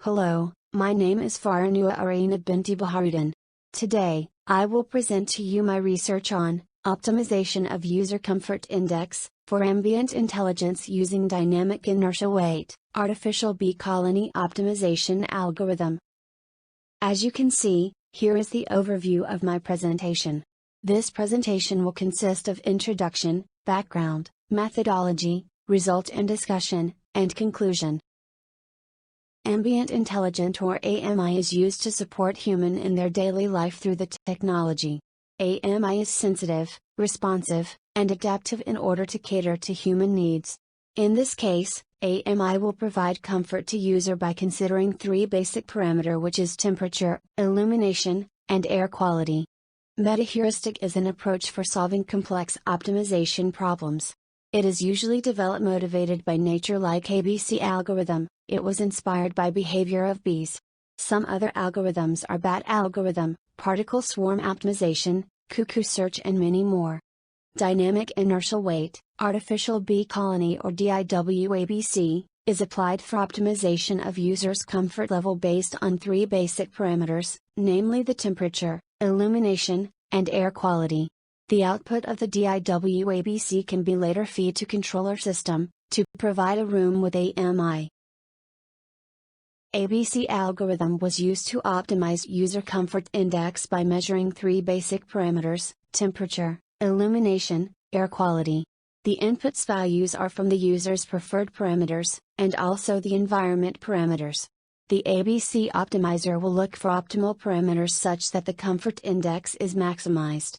Hello, my name is Faranua Arina Binti Baharuddin. Today, I will present to you my research on optimization of user comfort index for ambient intelligence using dynamic inertia weight, artificial bee colony optimization algorithm. As you can see, here is the overview of my presentation. This presentation will consist of introduction, background, methodology, result and discussion, and conclusion. Ambient intelligence or AMI is used to support human in their daily life through the technology. AMI is sensitive, responsive, and adaptive in order to cater to human needs. In this case, AMI will provide comfort to user by considering three basic parameters, which is temperature, illumination, and air quality. Meta-heuristic is an approach for solving complex optimization problems. It is usually developed motivated by nature like ABC algorithm. It was inspired by behavior of bees. Some other algorithms are BAT algorithm, particle swarm optimization, cuckoo search and many more. Dynamic inertial weight, artificial bee colony or DIW-ABC, is applied for optimization of users' comfort level based on three basic parameters, namely the temperature, illumination, and air quality. The output of the DIW-ABC can be later fed to controller system, to provide a room with AMI. ABC algorithm was used to optimize user comfort index by measuring three basic parameters, temperature, illumination, air quality. The inputs values are from the user's preferred parameters, and also the environment parameters. The ABC optimizer will look for optimal parameters such that the comfort index is maximized.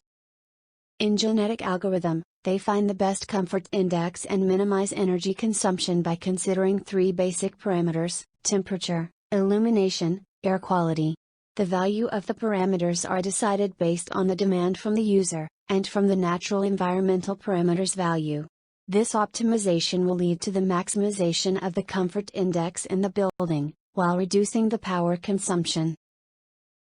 In genetic algorithm, they find the best comfort index and minimize energy consumption by considering three basic parameters, temperature, illumination, air quality. The value of the parameters are decided based on the demand from the user, and from the natural environmental parameters value. This optimization will lead to the maximization of the comfort index in the building, while reducing the power consumption.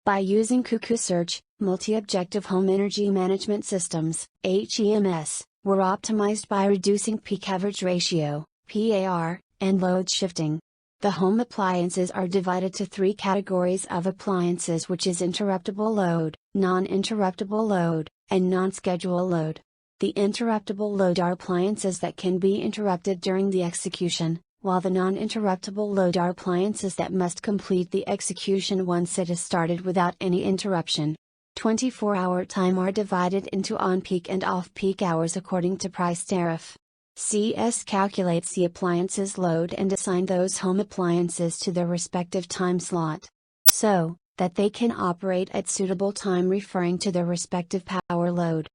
By using cuckoo search, multi-objective home energy management systems, HEMS, were optimized by reducing peak average ratio, PAR, and load shifting. The home appliances are divided to three categories of appliances, which is interruptible load, non-interruptible load, and non-schedule load. The interruptible load are appliances that can be interrupted during the execution, while the non-interruptible load are appliances that must complete the execution once it is started without any interruption. 24-hour time are divided into on-peak and off-peak hours according to price tariff. CS calculates the appliance's load and assign those home appliances to their respective time slot, so that they can operate at suitable time referring to their respective power load.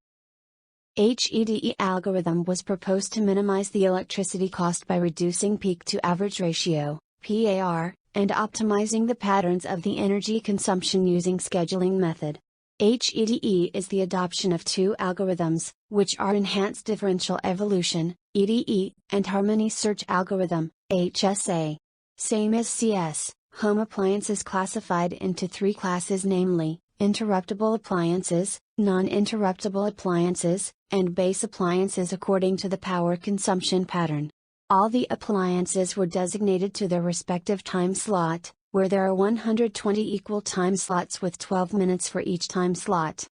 HEDE algorithm was proposed to minimize the electricity cost by reducing peak to average ratio, PAR, and optimizing the patterns of the energy consumption using scheduling method. HEDE is the adoption of two algorithms, which are enhanced differential evolution, EDE, and harmony search algorithm, HSA. Same as CS, home appliances classified into three classes, namely, interruptible appliances, non-interruptible appliances, and base appliances according to the power consumption pattern. All the appliances were designated to their respective time slot, where there are 120 equal time slots with 12 minutes for each time slot.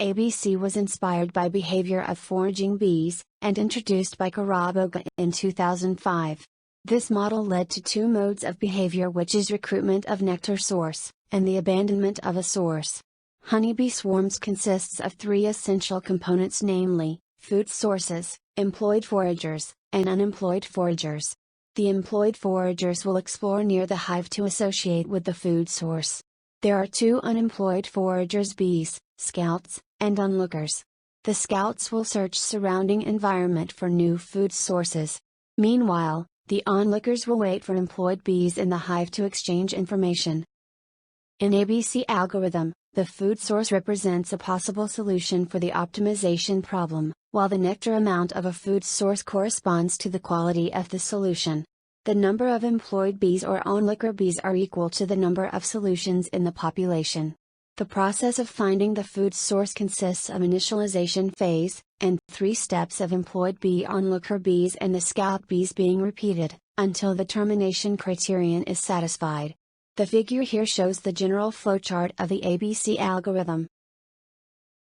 ABC was inspired by behavior of foraging bees, and introduced by Karaboga in 2005. This model led to two modes of behavior, which is recruitment of nectar source, and the abandonment of a source. Honeybee swarms consists of three essential components, namely, food sources, employed foragers, and unemployed foragers. The employed foragers will explore near the hive to associate with the food source. There are two unemployed foragers, bees, scouts, and onlookers. The scouts will search surrounding environment for new food sources. Meanwhile, the onlookers will wait for employed bees in the hive to exchange information. In ABC algorithm, the food source represents a possible solution for the optimization problem, while the nectar amount of a food source corresponds to the quality of the solution. The number of employed bees or onlooker bees are equal to the number of solutions in the population. The process of finding the food source consists of initialization phase, and 3 steps of employed bee onlooker bees and the scout bees being repeated, until the termination criterion is satisfied. The figure here shows the general flowchart of the ABC algorithm.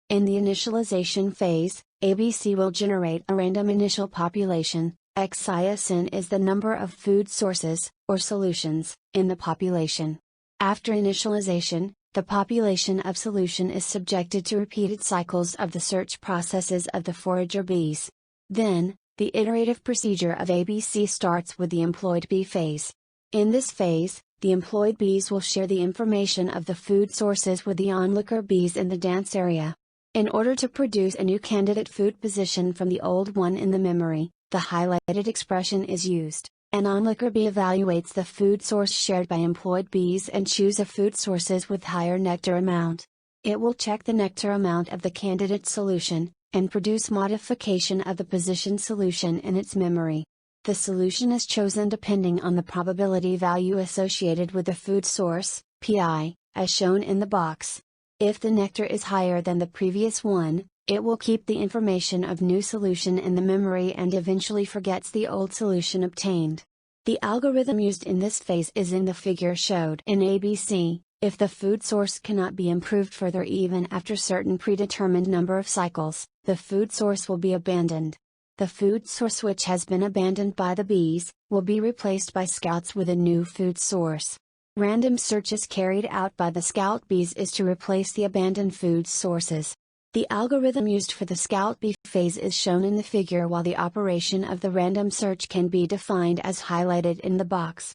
In the initialization phase, ABC will generate a random initial population. Xin is the number of food sources, or solutions, in the population. After initialization, the population of solution is subjected to repeated cycles of the search processes of the forager bees. Then, the iterative procedure of ABC starts with the employed bee phase. In this phase, the employed bees will share the information of the food sources with the onlooker bees in the dance area. In order to produce a new candidate food position from the old one in the memory, the highlighted expression is used. An onlooker bee evaluates the food source shared by employed bees and chooses food sources with higher nectar amount. It will check the nectar amount of the candidate solution, and produce modification of the position solution in its memory. The solution is chosen depending on the probability value associated with the food source, Pi, as shown in the box. If the nectar is higher than the previous one, it will keep the information of new solution in the memory and eventually forgets the old solution obtained. The algorithm used in this phase is in the figure showed in ABC. If the food source cannot be improved further even after certain predetermined number of cycles, the food source will be abandoned. The food source which has been abandoned by the bees, will be replaced by scouts with a new food source. Random searches carried out by the scout bees is to replace the abandoned food sources. The algorithm used for the scout bee phase is shown in the figure, while the operation of the random search can be defined as highlighted in the box.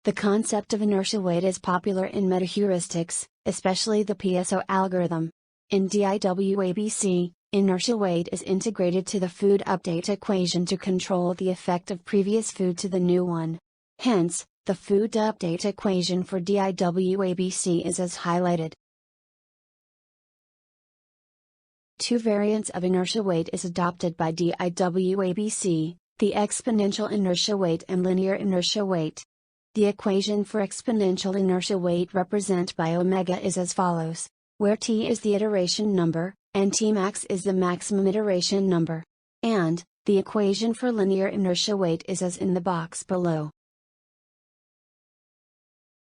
The concept of inertia weight is popular in metaheuristics, especially the PSO algorithm. In DIW-ABC, inertia weight is integrated to the food update equation to control the effect of previous food to the new one. Hence, the food update equation for DIW-ABC is as highlighted. 2 variants of inertia weight is adopted by DIW-ABC, the exponential inertia weight and linear inertia weight. The equation for exponential inertia weight represented by omega is as follows, where t is the iteration number, and Tmax is the maximum iteration number. And, the equation for linear inertia weight is as in the box below.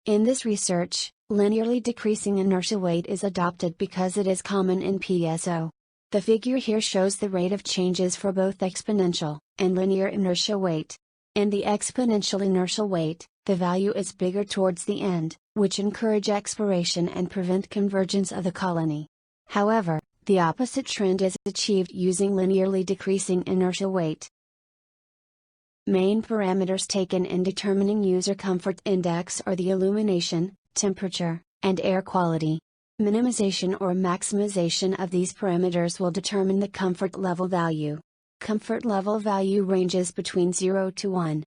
In this research, linearly decreasing inertia weight is adopted because it is common in PSO. The figure here shows the rate of changes for both exponential and linear inertia weight. In the exponential inertial weight, the value is bigger towards the end, which encourage exploration and prevent convergence of the colony. However, the opposite trend is achieved using linearly decreasing inertial weight. Main parameters taken in determining user comfort index are the illumination, temperature, and air quality. Minimization or maximization of these parameters will determine the comfort level value. Comfort level value ranges between 0 to 1.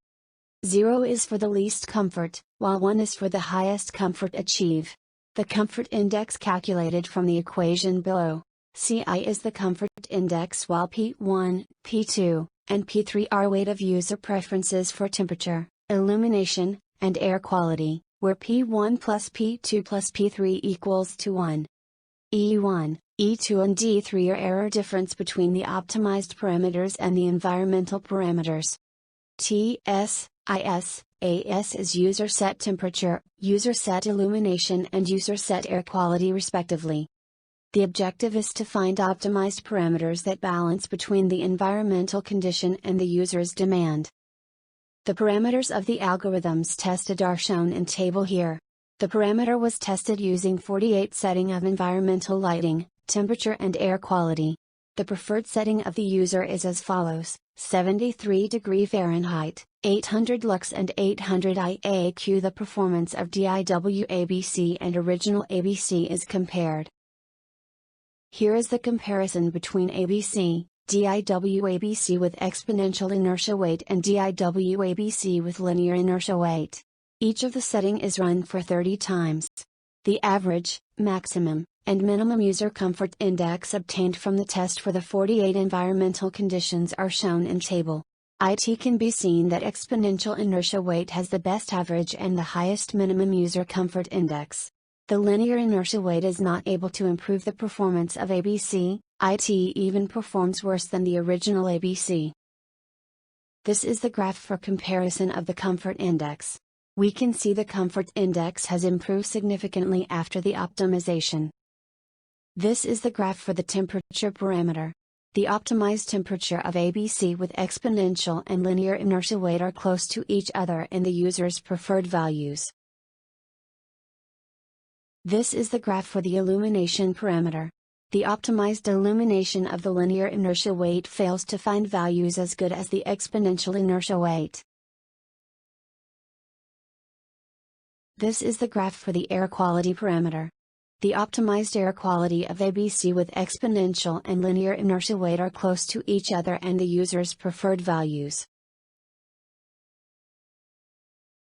0 is for the least comfort, while 1 is for the highest comfort achieved. The comfort index calculated from the equation below. Ci is the comfort index, while P1, P2, and P3 are weight of user preferences for temperature, illumination, and air quality, where P1 plus P2 plus P3 equals to 1. E1, E2 and D3 are error difference between the optimized parameters and the environmental parameters. TS, IS, AS is user set temperature, user set illumination and user set air quality respectively. The objective is to find optimized parameters that balance between the environmental condition and the user's demand. The parameters of the algorithms tested are shown in table here. The parameter was tested using 48 setting of environmental lighting, temperature and air quality. The preferred setting of the user is as follows: 73 degree Fahrenheit, 800 lux and 800 IAQ. The performance of DIW-ABC and original ABC is compared. Here is the comparison between ABC, DIW-ABC with exponential inertia weight and DIW-ABC with linear inertia weight. Each of the setting is run for 30 times. The average, maximum, and minimum user comfort index obtained from the test for the 48 environmental conditions are shown in table. It can be seen that exponential inertia weight has the best average and the highest minimum user comfort index. The linear inertia weight is not able to improve the performance of ABC, it even performs worse than the original ABC. This is the graph for comparison of the comfort index. We can see the comfort index has improved significantly after the optimization. This is the graph for the temperature parameter. The optimized temperature of ABC with exponential and linear inertia weight are close to each other in the user's preferred values. This is the graph for the illumination parameter. The optimized illumination of the linear inertia weight fails to find values as good as the exponential inertia weight. This is the graph for the air quality parameter. The optimized air quality of ABC with exponential and linear inertia weight are close to each other and the user's preferred values.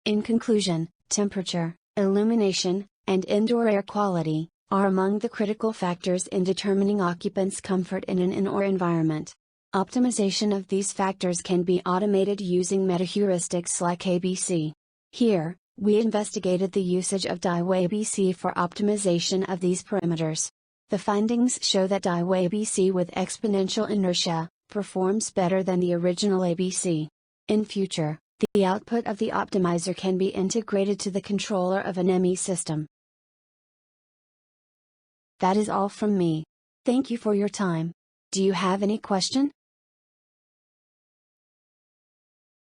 In conclusion, temperature, illumination, and indoor air quality are among the critical factors in determining occupants' comfort in an indoor environment. Optimization of these factors can be automated using meta-heuristics like ABC. Here, we investigated the usage of DIW-ABC for optimization of these parameters. The findings show that DIW-ABC with exponential inertia performs better than the original ABC. In future, the output of the optimizer can be integrated to the controller of an ME system. That is all from me. Thank you for your time. Do you have any question?